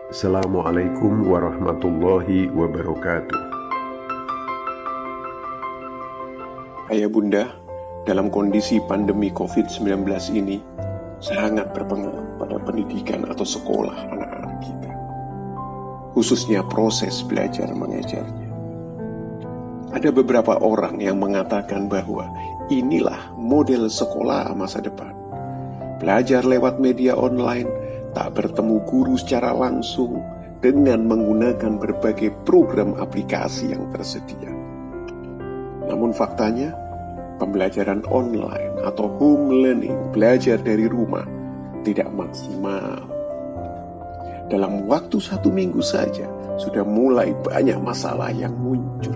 Assalamualaikum warahmatullahi wabarakatuh. Ayah bunda, dalam kondisi pandemi COVID-19 ini sangat berpengaruh pada pendidikan atau sekolah anak-anak kita, khususnya proses belajar mengajarnya. Ada beberapa orang yang mengatakan bahwa inilah model sekolah masa depan. Belajar lewat media online, tak bertemu guru secara langsung, dengan menggunakan berbagai program aplikasi yang tersedia. Namun faktanya, pembelajaran online atau home learning, belajar dari rumah, tidak maksimal. Dalam waktu 1 minggu saja, sudah mulai banyak masalah yang muncul.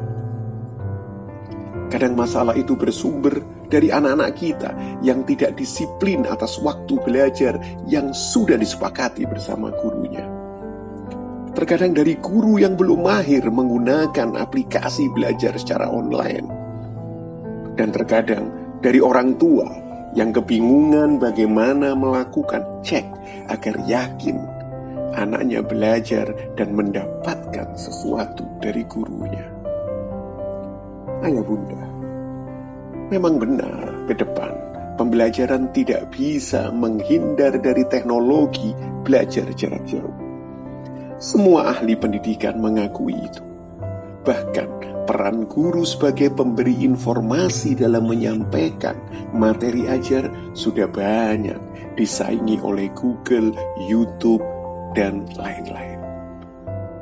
Kadang masalah itu bersumber dari anak-anak kita yang tidak disiplin atas waktu belajar yang sudah disepakati bersama gurunya. Terkadang dari guru yang belum mahir menggunakan aplikasi belajar secara online. Dan terkadang dari orang tua yang kebingungan bagaimana melakukan cek agar yakin anaknya belajar dan mendapatkan sesuatu dari gurunya. Ayah bunda, memang benar ke depan pembelajaran tidak bisa menghindar dari teknologi belajar jarak jauh. Semua ahli pendidikan mengakui itu. Bahkan peran guru sebagai pemberi informasi dalam menyampaikan materi ajar sudah banyak disaingi oleh Google, YouTube, dan lain-lain.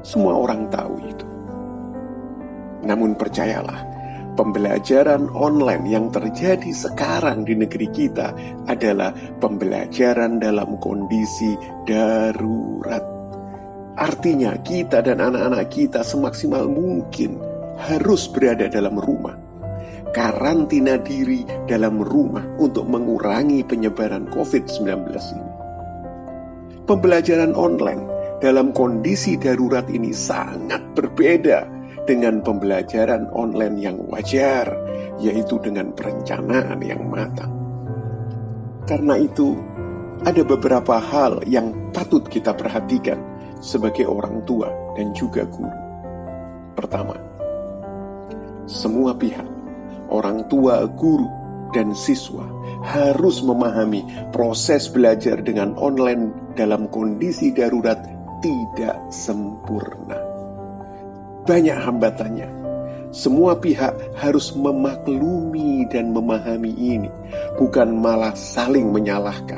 Semua orang tahu itu. Namun percayalah, pembelajaran online yang terjadi sekarang di negeri kita adalah pembelajaran dalam kondisi darurat. Artinya kita dan anak-anak kita semaksimal mungkin harus berada dalam rumah, karantina diri dalam rumah untuk mengurangi penyebaran COVID-19 ini. Pembelajaran online dalam kondisi darurat ini sangat berbeda dengan pembelajaran online yang wajar, yaitu dengan perencanaan yang matang. Karena itu, ada beberapa hal yang patut kita perhatikan sebagai orang tua dan juga guru. Pertama, semua pihak, orang tua, guru, dan siswa harus memahami proses belajar dengan online dalam kondisi darurat tidak sempurna. Banyak hambatannya. Semua pihak harus memaklumi dan memahami ini, bukan malah saling menyalahkan,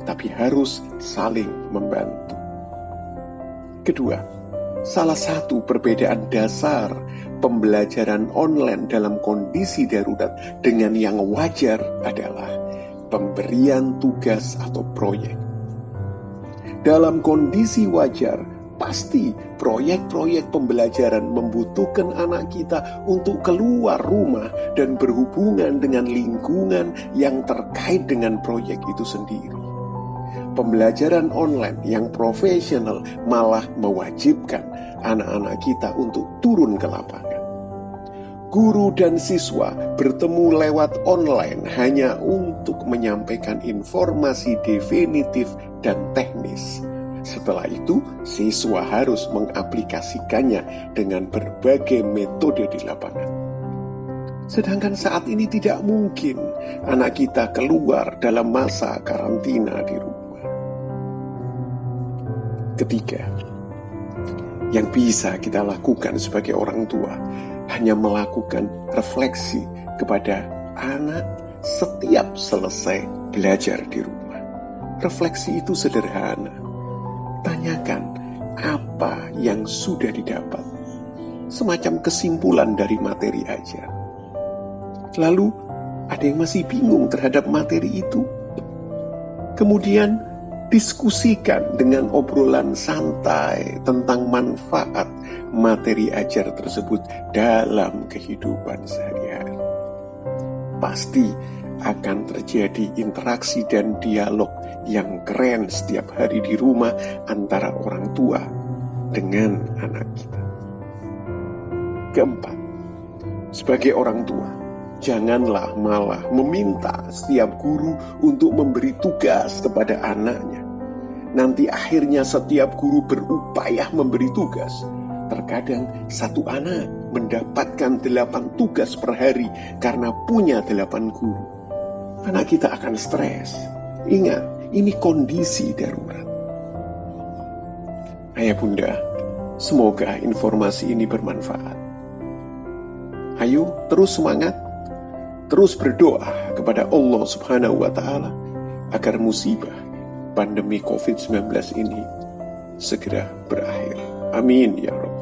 tapi harus saling membantu. Kedua, salah satu perbedaan dasar pembelajaran online dalam kondisi darurat dengan yang wajar adalah pemberian tugas atau proyek. Dalam kondisi wajar, pasti proyek-proyek pembelajaran membutuhkan anak kita untuk keluar rumah dan berhubungan dengan lingkungan yang terkait dengan proyek itu sendiri. Pembelajaran online yang profesional malah mewajibkan anak-anak kita untuk turun ke lapangan. Guru dan siswa bertemu lewat online hanya untuk menyampaikan informasi definitif dan teknis. Setelah itu, siswa harus mengaplikasikannya dengan berbagai metode di lapangan. Sedangkan saat ini tidak mungkin anak kita keluar dalam masa karantina di rumah. Ketiga, yang bisa kita lakukan sebagai orang tua hanya melakukan refleksi kepada anak setiap selesai belajar di rumah. Refleksi itu sederhana. Tanyakan apa yang sudah didapat, semacam kesimpulan dari materi ajar. Lalu ada yang masih bingung terhadap materi itu. Kemudian diskusikan dengan obrolan santai tentang manfaat materi ajar tersebut dalam kehidupan sehari-hari. Pasti akan terjadi interaksi dan dialog yang keren setiap hari di rumah antara orang tua dengan anak kita. Keempat, sebagai orang tua, janganlah malah meminta setiap guru untuk memberi tugas kepada anaknya. nanti akhirnya setiap guru berupaya memberi tugas. Terkadang satu anak mendapatkan 8 tugas per hari karena punya 8 guru. Anak kita akan stres. Ingat, ini kondisi darurat. Ayah bunda, semoga informasi ini bermanfaat. Ayo terus semangat, terus berdoa kepada Allah Subhanahu wa Ta'ala agar musibah pandemi COVID-19 ini segera berakhir. Amin ya Rabb.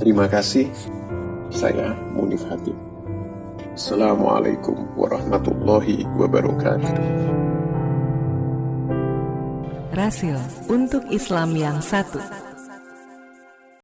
Terima kasih. Saya Munif Hatib. Assalamualaikum warahmatullahi wabarakatuh. Rasil untuk Islam yang satu.